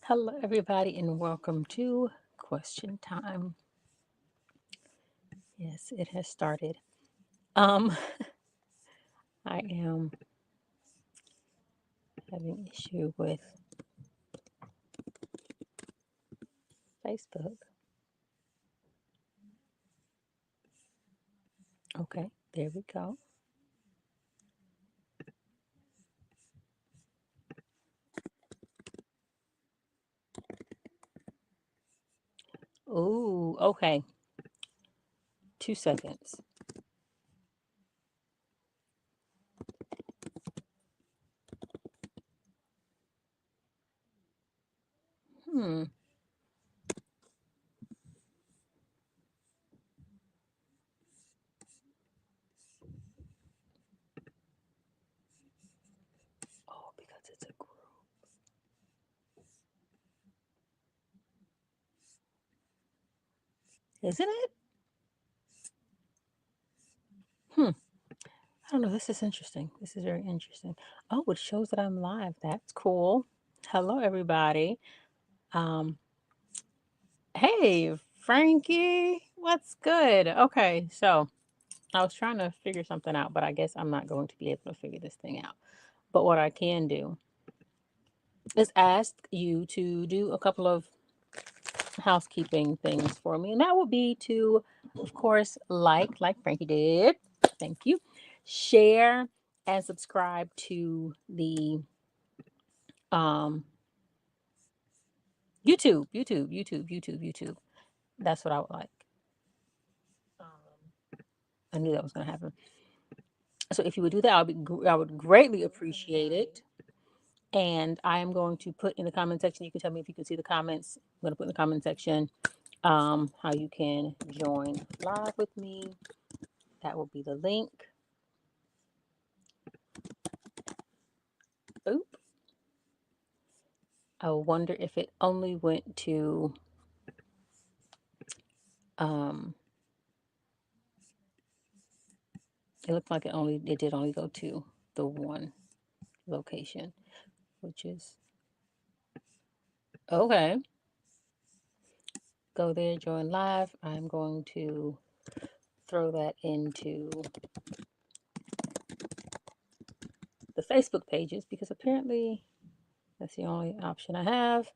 Hello, everybody, and welcome to Question Time. Yes, it has started. Um, I am having issue with Facebook. Okay, there we go. Ooh, okay. 2 seconds. Hmm. Oh, because it's a group, isn't it? Hmm. I don't know. This is interesting. This is very interesting. Oh, it shows that I'm live. That's cool. Hello, everybody. Um, hey, Frankie. What's good? Okay, so I was trying to figure something out, but I guess I'm not going to be able to figure this thing out. But what I can do is ask you to do a couple of housekeeping things for me. And that would be to, of course, like Frankie did. Thank you. Share and subscribe to the um YouTube. That's what I would like. Um, I knew that was going to happen. So if you would do that, I would greatly appreciate it. And I am going to put in the comment section. You can tell me if you can see the comments. I'm going to put in the comment section how you can join live with me. That will be the link. Oop. I wonder if it only went to um it looked like it did only go to the one location, which is okay. Go there, join live. I'm going to throw that into the Facebook pages because apparently that's the only option I have.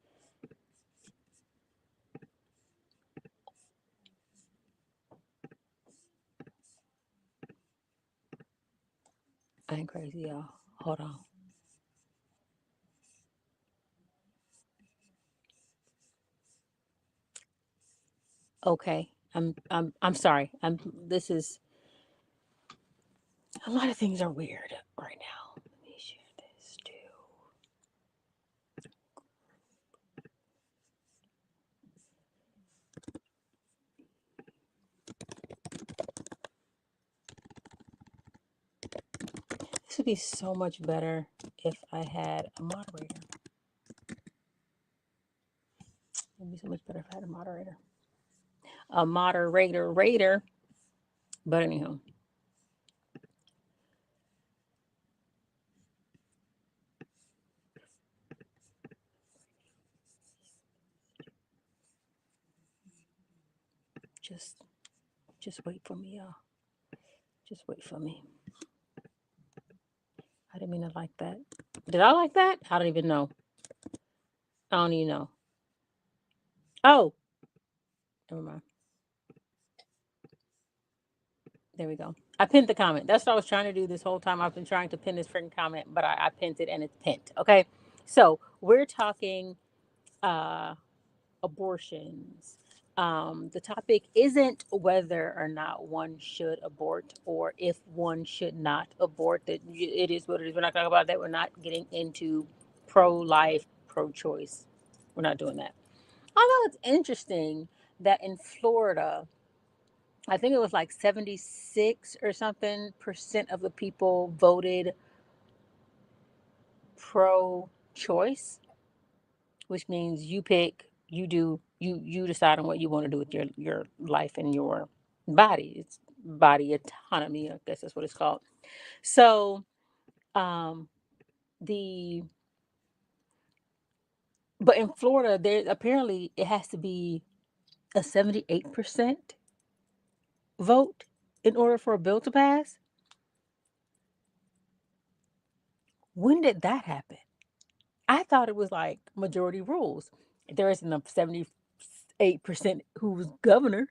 I ain't crazy, y'all. Hold on. Okay. I'm sorry. I'm this is a lot of things are weird right now. Let me share this too. This would be so much better if I had a moderator. It would be so much better if I had a moderator. A moderator. But anyhow, just just wait for me, y'all. Just wait for me. I didn't mean to like that. Did I like that? I don't even know. I don't even know. Oh, never mind. There we go. I pinned the comment. That's what I was trying to do this whole time. I've been trying to pin this freaking comment, but I pinned it and it's pinned. Okay. So we're talking uh abortions. The topic isn't whether or not one should abort or if one should not abort. That it is what it is. We're not talking about that. We're not getting into pro-life, pro-choice. We're not doing that. Although it's interesting that in Florida, I think it was like 76 or something percent of the people voted pro-choice, which means you pick, you do, you decide on what you want to do with your life and your body. It's body autonomy, I guess that's what it's called. So, um, the But in Florida, there apparently it has to be a 78% vote in order for a bill to pass. When did that happen? I thought it was like majority rules. There isn't a 78% who's governor.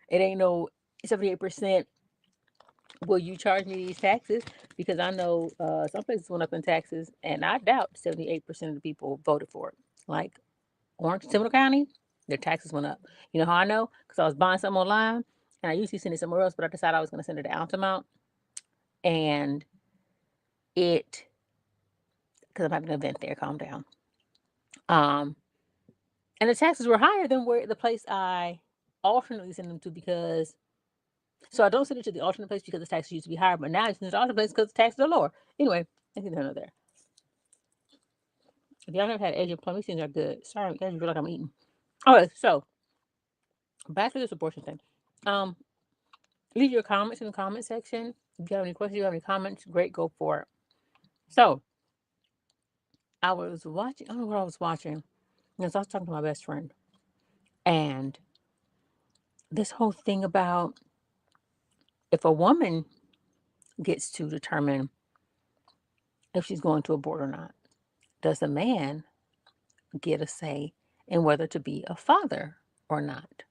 It ain't no 78%. Will you charge me these taxes? Because I know some places went up in taxes, and I doubt 78% of the people voted for it. Like Orange, Seminole County, their taxes went up. You know how I know? Because I was buying something online, and I usually send it somewhere else, but I decided I was going to send it to Altamount, and it because I'm having an event there. Calm down. Um, and the taxes were higher than where the place I alternately send them to because so I don't send it to the alternate place because the taxes used to be higher, but now I send it to the alternate place because the taxes are lower. Anyway, I think they're not there. If y'all never had Asian plum, these things are good. Sorry, guys, you feel like I'm eating. Okay, so back to this abortion thing. Um, Leave your comments in the comment section. If you have any questions, you have any comments, great, go for it. So I was watching. I don't know what I was watching. Because I was talking to my best friend, and this whole thing about if a woman gets to determine if she's going to abort or not, does the man get a say in whether to be a father or not?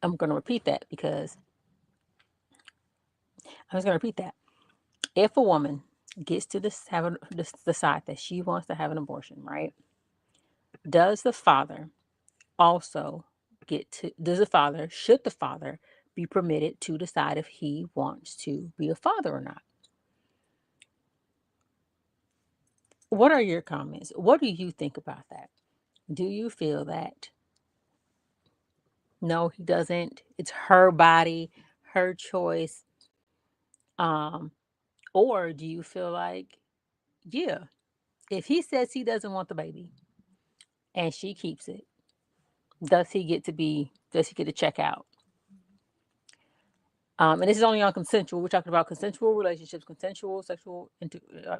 I'm going to repeat that because I was going to repeat that. If a woman gets to decide that she wants to have an abortion, right? Does the father also should the father be permitted to decide if he wants to be a father or not? What are your comments? What do you think about that? Do you feel that no, he doesn't? It's her body, her choice. Um, or do you feel like, yeah, if he says he doesn't want the baby and she keeps it, does he get to check out? And this is only on consensual. We're talking about consensual relationships, consensual sexual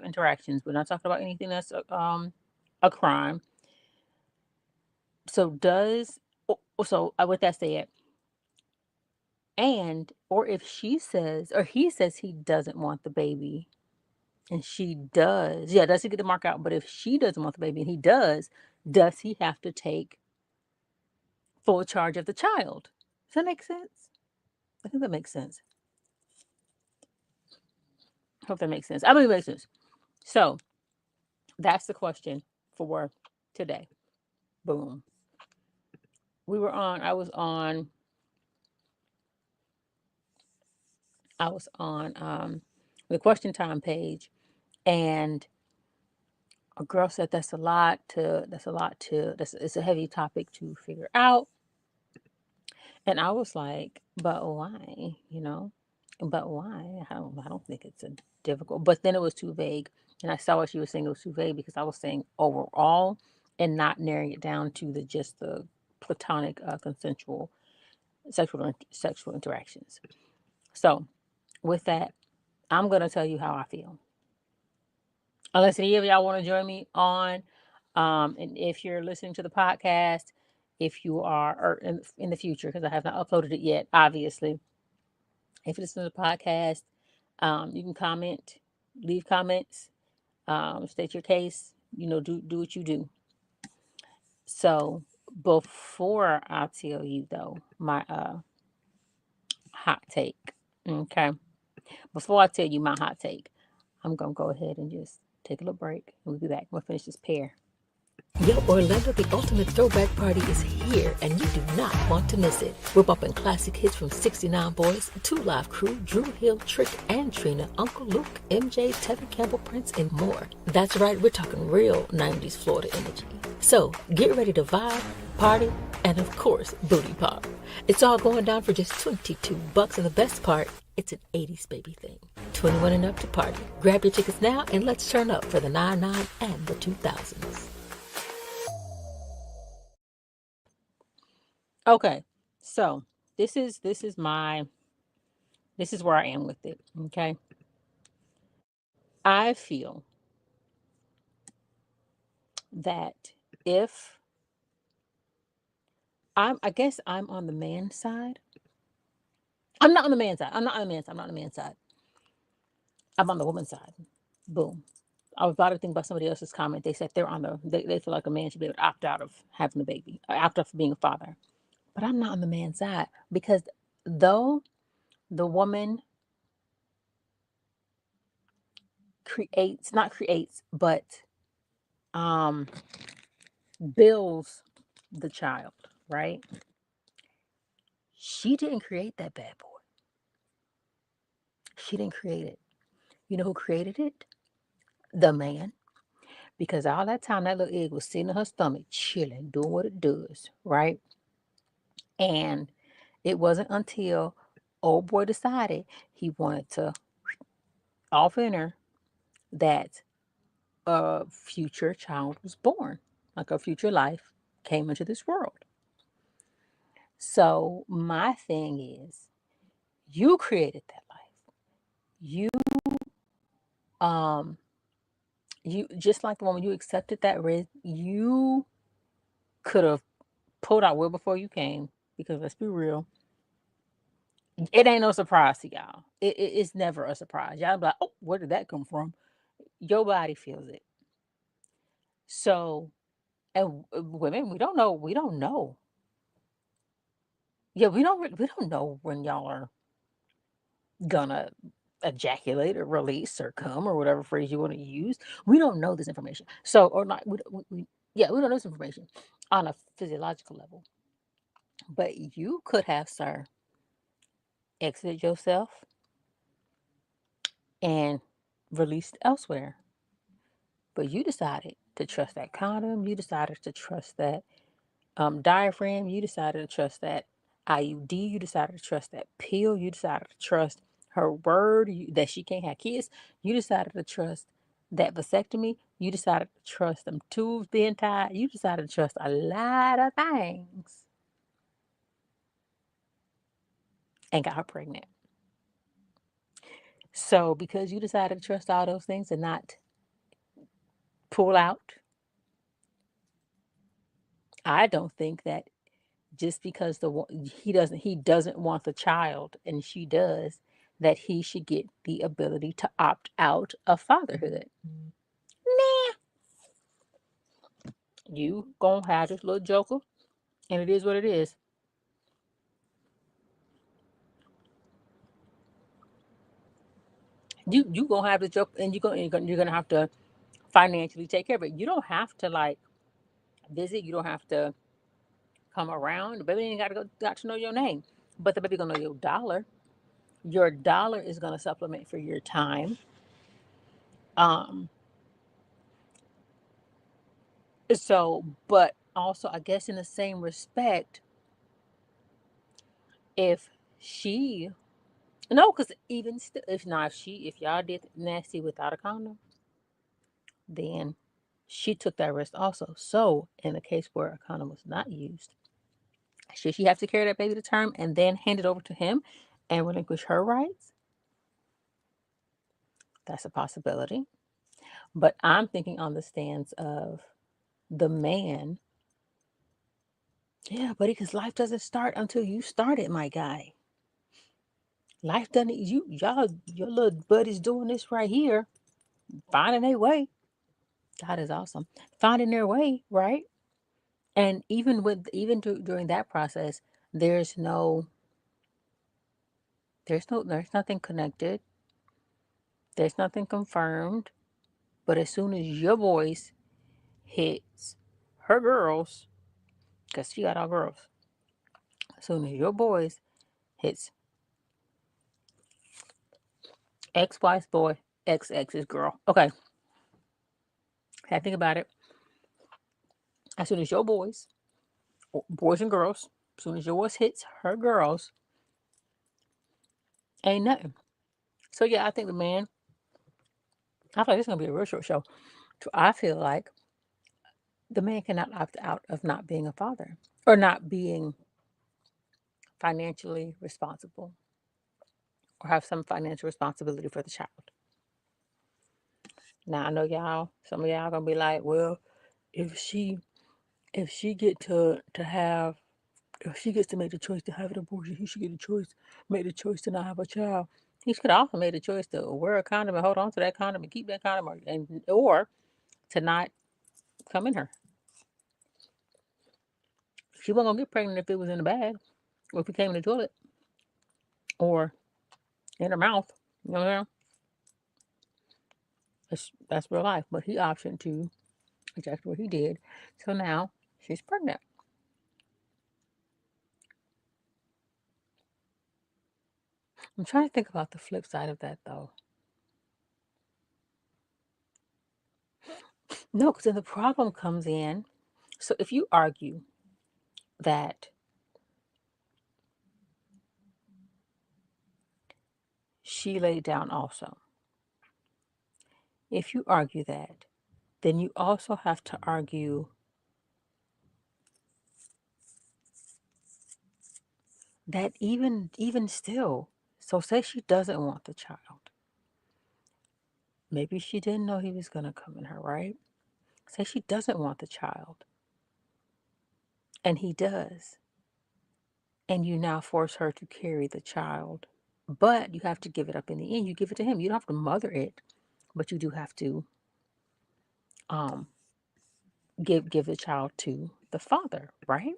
interactions. We're not talking about anything that's a crime. So with that said, and or if she says or he says he doesn't want the baby, and she does, yeah, does he get to mark out? But if she doesn't want the baby and he does he have to take full charge of the child? Does that make sense? I think that makes sense. Hope that makes sense. I believe it makes sense. So that's the question for today. Boom. I was on the question time page, and a girl said it's a heavy topic to figure out. And I was like, but why? But why? I don't think it's a difficult, but then it was too vague. And I saw what she was saying, it was too vague because I was saying overall and not narrowing it down to the platonic consensual sexual interactions. So with that, I'm gonna tell you how I feel. Unless any of y'all want to join me on, and if you're listening to the podcast, if you are, or in the future, because I have not uploaded it yet, obviously. If you listen to the podcast, you can comment, leave comments, state your case. Do what you do. So before I tell you though, my hot take, okay. Before I tell you my hot take, I'm gonna go ahead and just take a little break, and we'll be back. We'll finish this pair. Yo, Orlando, the ultimate throwback party is here, and you do not want to miss it. We're bumping classic hits from 69 Boys, 2 Live Crew, Drew Hill, Trick, and Trina, Uncle Luke, MJ, Tevin Campbell, Prince, and more. That's right, we're talking real 90s Florida energy. So, get ready to vibe, party, and of course, booty pop. It's all going down for just $22, and the best part, it's an 80s baby thing. 21 and up to party. Grab your tickets now, and let's turn up for the 99 and the 2000s. Okay, so this is where I am with it. Okay, I feel that if I guess I'm on the man's side. I'm not on the man's side. I'm not on the man's side. I'm not on the man's side. I'm on the woman's side. Boom. I was about to think about somebody else's comment. They said they feel like a man should be able to opt out of having a baby, opt out of being a father. But I'm not on the man's side because though the woman creates, not creates, but um builds the child, right? She didn't create that bad boy. She didn't create it. You know who created it? The man. Because all that time that little egg was sitting in her stomach, chilling, doing what it does, right? And it wasn't until old boy decided he wanted to off in her that a future child was born, like a future life came into this world. So my thing is, you created that life. You um you just like the woman, you accepted that risk. You could have pulled out well before you came, because let's be real, it ain't no surprise to y'all. It's never a surprise. Y'all be like, oh, where did that come from? Your body feels it. So, and women, we don't know. We don't know. Yeah, we don't know when y'all are gonna ejaculate or release or come or whatever phrase you want to use. We don't know this information. So, or not. Yeah, we don't know this information on a physiological level. But you could have, sir, exited yourself and released elsewhere. But you decided to trust that condom. You decided to trust that diaphragm. You decided to trust that IUD. You decided to trust that pill. You decided to trust her word that she can't have kids. You decided to trust that vasectomy. You decided to trust them tubes being tied. You decided to trust a lot of things and got her pregnant. So because you decided to trust all those things and not pull out, I don't think that just because he doesn't want the child and she does, that he should get the ability to opt out of fatherhood. Nah, you gonna have this little joker, and it is what it is. You gonna have the joke, and you're gonna have to financially take care of it. You don't have to like visit. You don't have to come around. The baby ain't got to know your name, but the baby gonna know your dollar. Your dollar is gonna supplement for your time. Um, so, but also, I guess in the same respect, if she, no, because even still, if y'all did nasty without a condom, then she took that risk also. So, in a case where a condom was not used, should she have to carry that baby to term and then hand it over to him and relinquish her rights? That's a possibility. But I'm thinking on the stance of the man. Yeah, buddy, because life doesn't start until you start it, my guy. Life doesn't, your little buddies doing this right here, finding their way. God is awesome. Finding their way, right? And during that process, there's no, there's nothing connected. There's nothing confirmed. But as soon as your voice hits her girls, because she got all girls, as soon as your boys hits ex-wife's boy, ex-ex's girl. Okay, I think about it. As soon as your boys and girls, as soon as yours hits her girls, ain't nothing. So yeah, I think the man. I feel like this is gonna be a real short show. So I feel like the man cannot opt out of not being a father or not being financially responsible or have some financial responsibility for the child. Now I know y'all, some of y'all gonna be like, well, if she if she get to have if she gets to make the choice to have an abortion, he should get a choice, make the choice to not have a child. He could also made the choice to wear a condom and hold on to that condom and keep that condom, or to not come in her. She wasn't gonna get pregnant if it was in the bag, or if it came in the toilet, or in her mouth. You know what I'm saying? That's real life. But he opted to exactly what he did. So now she's pregnant. I'm trying to think about the flip side of that though. No, because then the problem comes in. So if you argue that she laid down also, if you argue that, then you also have to argue that even still, so say she doesn't want the child. Maybe she didn't know he was gonna come in her, right? Say she doesn't want the child, and he does, and you now force her to carry the child. But you have to give it up in the end. You give it to him. You don't have to mother it, but you do have to um give the child to the father, right?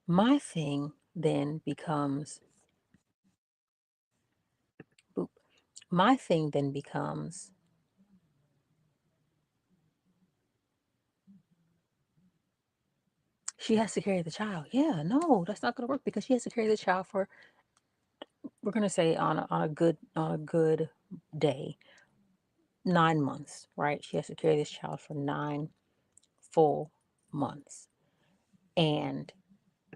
My thing then becomes boop. My thing then becomes she has to carry the child. Yeah, no, that's not gonna work because she has to carry the child for, we're gonna say on a good day, 9 months, right? She has to carry this child for 9 full months. And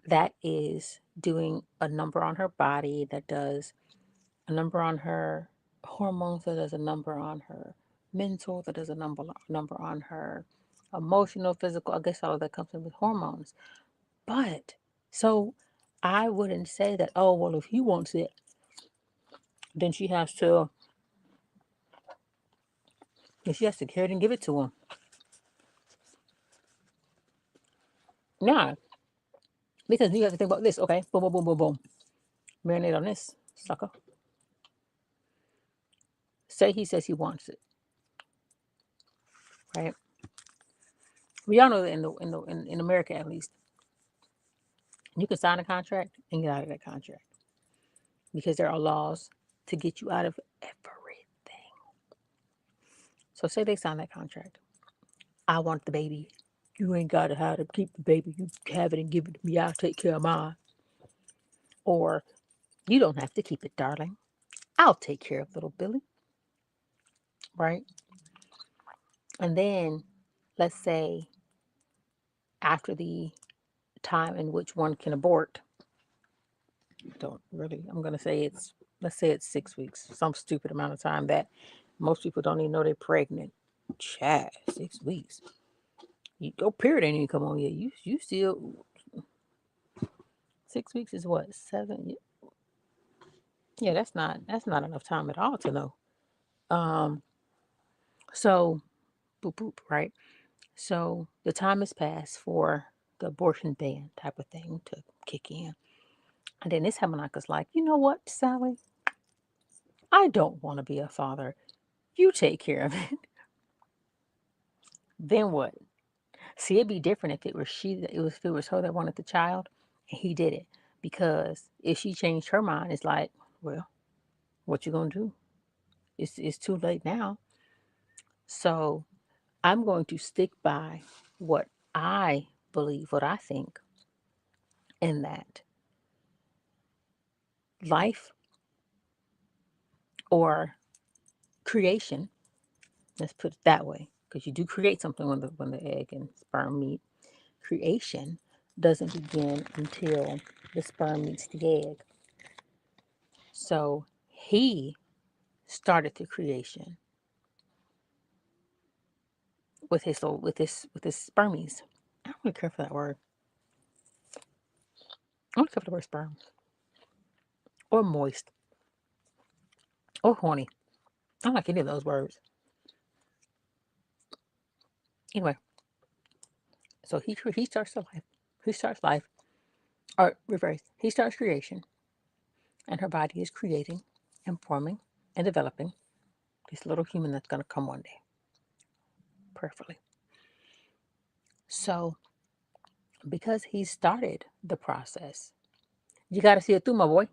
that is doing a number on her body, that does a number on her hormones, that does a number on her mental, that does a number on her emotional, physical. I guess all of that comes in with hormones. But so I wouldn't say that, oh, well, if he wants it, then she has to carry it and give it to him. Nah, because you have to think about this. Okay, boom, boom, boom, boom, boom. Marinate on this, sucker. Say he says he wants it, right? We all know that in America at least, you can sign a contract and get out of that contract because there are laws to get you out of everything. So say they sign that contract. I want the baby. You ain't got to have to keep the baby. You have it and give it to me. I'll take care of mine. Or you don't have to keep it, darling. I'll take care of little Billy, right? And then let's say after the time in which one can abort, don't really, I'm going to say let's say it's 6 weeks, some stupid amount of time that most people don't even know they're pregnant. Chat, 6 weeks. Your period ain't even come on yet. You still, 6 weeks is what, 7? Yeah, that's not enough time at all to know. Um, so boop boop, right? So the time has passed for the abortion ban type of thing to kick in. And then this Hamanaka's like, you know what, Sally? I don't want to be a father. You take care of it. Then what? See, it'd be different if it was if it was her that wanted the child and he did it. Because if she changed her mind, it's like, well, what you gonna do? It's too late now. So I'm going to stick by what I believe, what I think, in that life or creation, let's put it that way, because you do create something when the egg and sperm meet. Creation doesn't begin until the sperm meets the egg. So he started the creation with his spermies. I don't really care for that word. I don't care for the word sperm or moist or horny. I don't like any of those words. Anyway, so he starts the life. He starts life, or reverse. He starts creation, and her body is creating and forming and developing this little human that's going to come one day, perfectly. So, because he started the process, you got to see it through, my boy.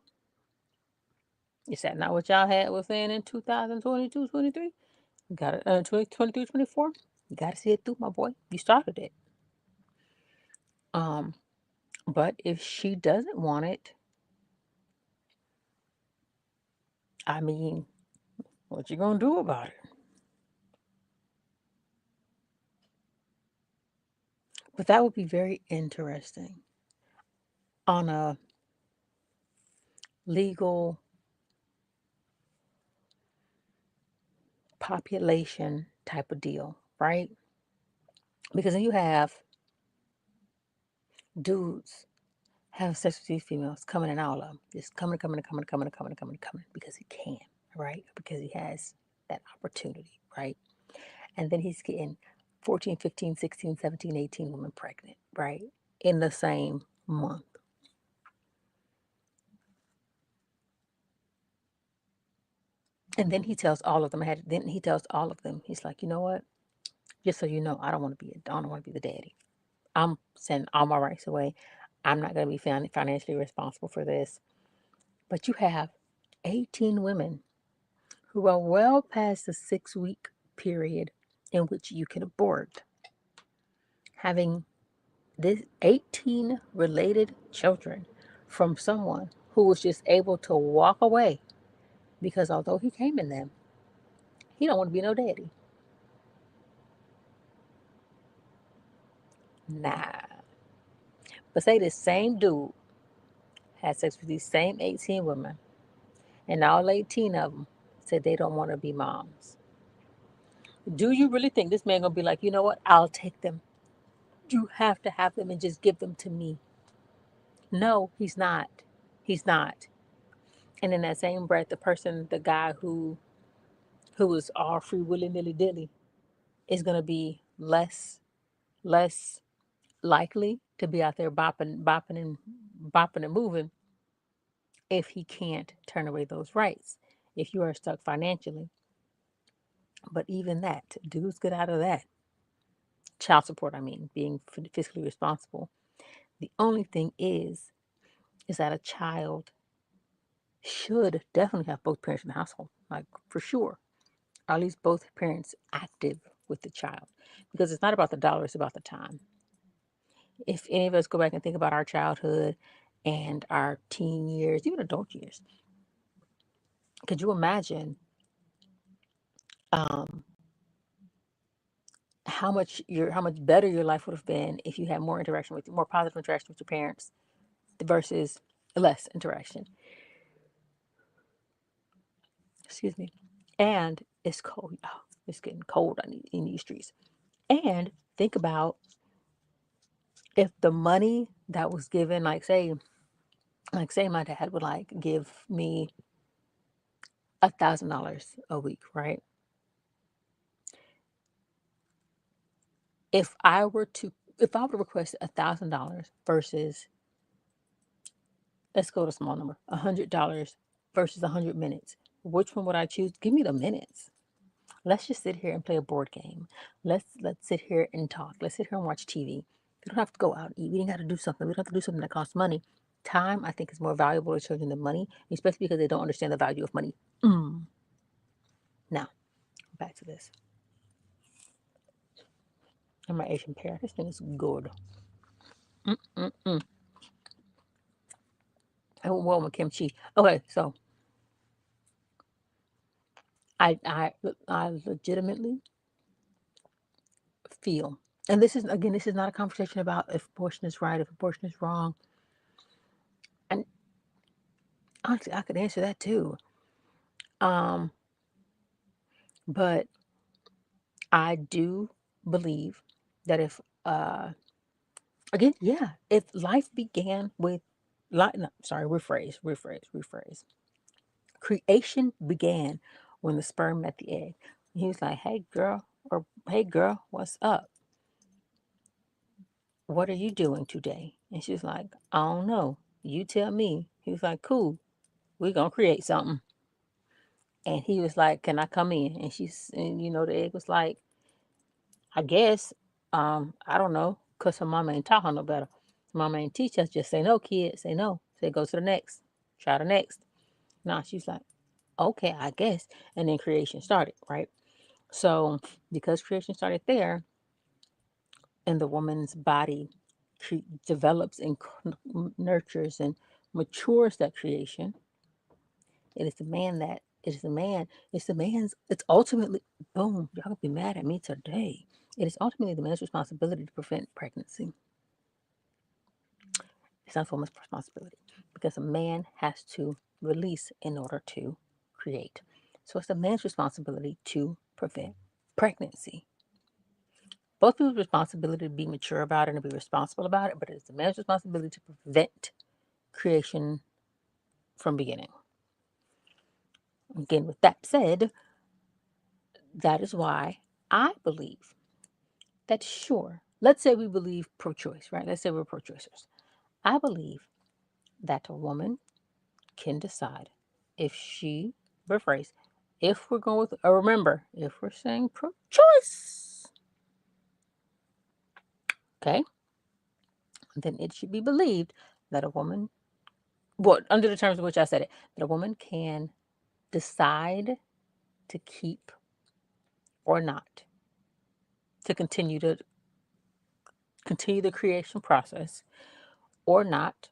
Is that not what y'all had was saying in 2022, 23? You got it, 2023, 24? You got to see it through, my boy. You started it. Um, but if she doesn't want it, I mean, what you gonna do about it? But that would be very interesting on a legal population type of deal, right? Because then you have dudes having sex with these females, coming and all of them, just coming because he can, right? Because he has that opportunity, right? And then he's getting 14, 15, 16, 17, 18 women pregnant, right? In the same month. And then he tells all of them, he's like, you know what? Just so you know, I don't want to be the daddy. I'm sending all my rights away. I'm not going to be financially responsible for this. But you have 18 women who are well past the 6 week period in which you can abort, having this 18 related children from someone who was just able to walk away because although he came in them, he don't want to be no daddy. Nah. But say the same dude had sex with these same 18 women, and all 18 of them said they don't want to be moms. Do you really think this man gonna be like, you know what? I'll take them. You have to have them and just give them to me. No, he's not. He's not. And in that same breath, the guy who was all free willy nilly dilly, is gonna be less likely to be out there bopping and moving if he can't turn away those rights. If you are stuck financially, but even that, dudes get out of that. Child support, I mean, being fiscally responsible. The only thing is that a child should definitely have both parents in the household, like for sure, or at least both parents active with the child, because it's not about the dollar, it's about the time. If any of us go back and think about our childhood and our teen years, even adult years, could you imagine um, how much better your life would have been if you had more positive interaction with your parents versus less interaction? Excuse me. And it's cold. Oh, it's getting cold in these streets. And think about if the money that was given, like say my dad would like give me $1,000 a week, right? If I were to if I would request $1,000 versus, let's go to a small number, $100 versus 100 minutes, which one would I choose? Give me the minutes. Let's just sit here and play a board game. Let's sit here and talk. Let's sit here and watch TV. We don't have to go out and eat. We ain't got to do something. We don't have to do something that costs money. Time, I think, is more valuable to children than money, especially because they don't understand the value of money. Now, back to this. And my Asian pear. This thing is good. I went well with kimchi. Okay, so I I I legitimately feel, and this is not a conversation about if abortion is right, if abortion is wrong. And honestly, I could answer that too. Um, but I do believe that if again, yeah, if life began with no, sorry, rephrase. Creation began when the sperm met the egg. He was like, "Hey girl," or "Hey girl, what's up?" what are you doing today? And she was like, I don't know. You tell me. He was like, cool. We're going to create something. And he was like, can I come in? And the egg was like, I guess, I don't know. Because her mama ain't taught her no better. Mama ain't teach us. Just say no, kid. Say no. Say go to the next. Try the next. Nah, she's like, okay, I guess. And then creation started, right? So because creation started there, and the woman's body develops and nurtures and matures that creation, it is the man that it is the man. It's the man's. It's ultimately boom. Y'all gonna be mad at me today. It is ultimately the man's responsibility to prevent pregnancy. It's not the woman's responsibility because a man has to release in order to create. So it's the man's responsibility to prevent pregnancy. Both people's responsibility to be mature about it and to be responsible about it, but it's the man's responsibility to prevent creation from beginning. Again, with that said, that is why I believe that, sure, let's say we believe pro choice, right? Let's say we're pro choicers. I believe that a woman can decide if she, rephrase, if we're going with, or remember, if we're saying pro choice, okay, then it should be believed that a woman, well, under the terms in which I said it, that a woman can decide to keep or not, to continue the creation process or not,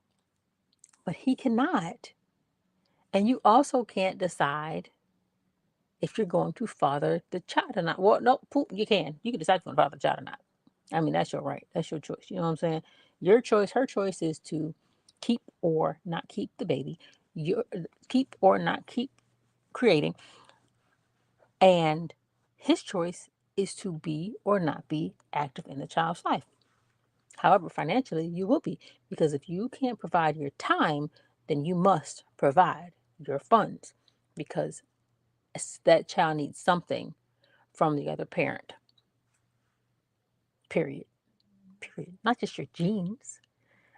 but he cannot. And you also can't decide if you're going to father the child or not. Well, no, poop, you can. You can decide if you want to father the child or not. I mean, that's your right. That's your choice. You know what I'm saying? Your choice, her choice is to keep or not keep the baby. Your keep or not keep creating. And his choice is to be or not be active in the child's life. However, financially, you will be, because if you can't provide your time, then you must provide your funds, because that child needs something from the other parent. Period. Period. Not just your genes.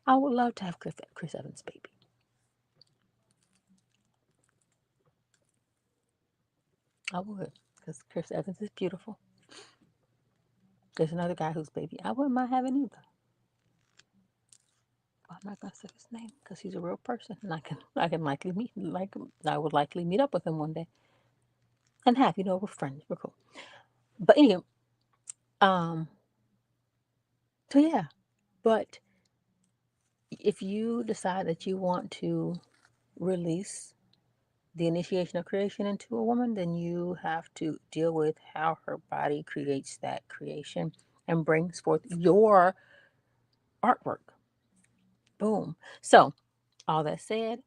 I would love to have Chris Evans' baby. I would, because Chris Evans is beautiful. There's another guy whose baby I wouldn't mind having either. I'm not gonna say his name because he's a real person, and I can likely meet like I would likely meet up with him one day and have we're friends, we're cool. But anyway, um, so yeah. But if you decide that you want to release the initiation of creation into a woman, then you have to deal with how her body creates that creation and brings forth your artwork. Boom. So, all that said,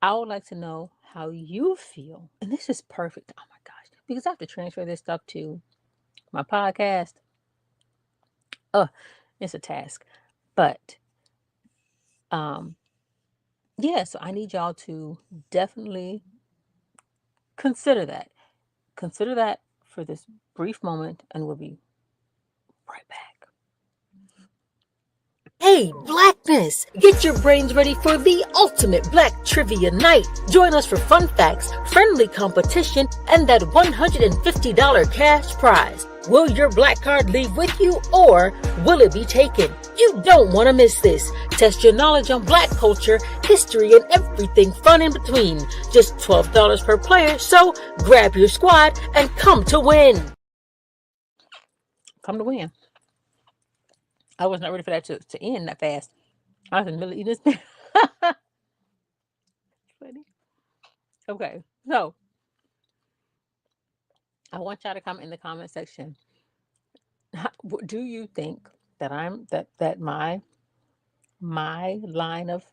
I would like to know how you feel. And this is perfect. Oh my gosh. Because I have to transfer this stuff to my podcast. Uh, it's a task. But um yeah, so I need y'all to definitely consider that. Consider that for this brief moment, and we'll be right back. Hey, Blackness! Get your brains ready for the ultimate Black Trivia Night. Join us for fun facts, friendly competition, and that $150 cash prize. Will your black card leave with you, or will it be taken? You don't want to miss this. Test your knowledge on Black culture, history, and everything fun in between. Just $12 per player, so grab your squad and come to win. Come to win. I was not ready for that to end that fast. I was in the middle of eating this. Funny. Okay, so I want y'all to comment in the comment section. Do you think that my line of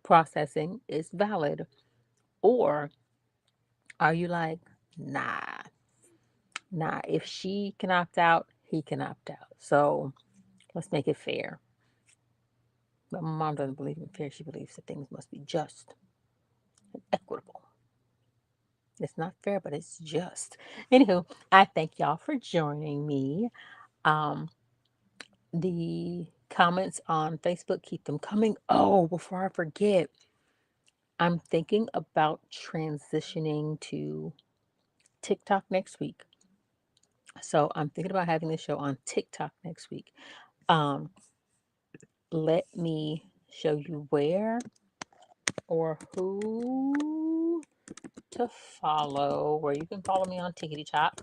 processing is valid, or are you like, nah, nah? If she can opt out, he can opt out. So let's make it fair. But my mom doesn't believe in fair. She believes that things must be just and equitable. It's not fair, but it's just. Anywho, I thank y'all for joining me. Um, the Comments on Facebook, keep them coming. Oh, before I forget, I'm thinking about transitioning to TikTok next week. So I'm thinking about having this show on TikTok next week. Um, let me show you where or who to follow, where you can follow me on Tickety Top.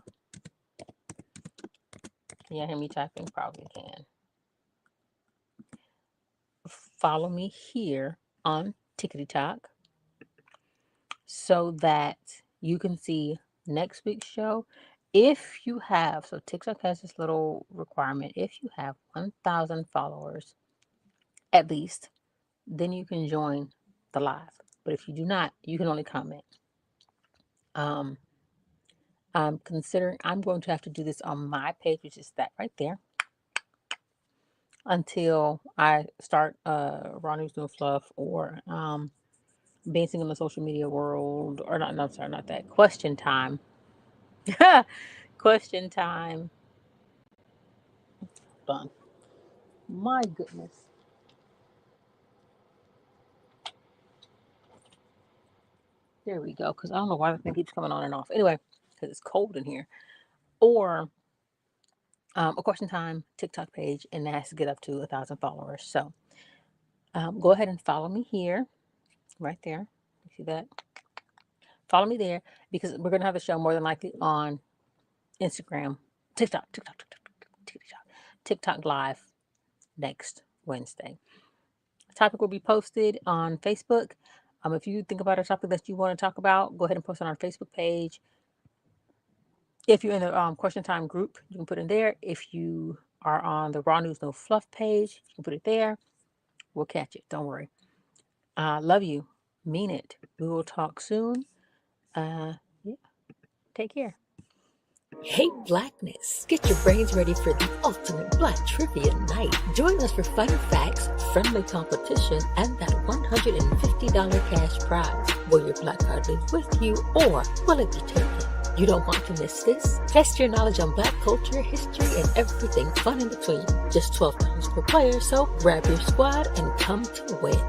Can you hear me typing? Probably can. Follow me here on Tickety Talk so that you can see next week's show. If you have, so TikTok has this little requirement, if you have 1,000 followers at least, then you can join the live. But if you do not, you can only comment. Um, I'm going to have to do this on my page, which is that right there, until I start Raw News No Fluff or dancing in the social media world, or not, no, I'm sorry, not that. Question time. Question time. Done. My goodness. There we go. Because I don't know why the thing keeps coming on and off. Anyway, because it's cold in here. Or a question time TikTok page, and that has to get up to 1,000 followers. So go ahead and follow me here, right there. You see that? Follow me there because we're going to have the show more than likely on Instagram, TikTok live next Wednesday. The topic will be posted on Facebook. If you think about a topic that you want to talk about, go ahead and post it on our Facebook page. If you're in the question time group, you can put it in there. If you are on the Raw News No Fluff page, you can put it there. We'll catch it. Don't worry. Love you. Mean it. We will talk soon. Yeah. Take care. Hey Blackness, get your brains ready for the ultimate Black Trivia Night. Join us for funny facts, friendly competition, and that $150 cash prize. Will your Black card live with you or will it be taken? You don't want to miss this? Test your knowledge on Black culture, history, and everything fun in between. Just $12 per player, so grab your squad and come to win.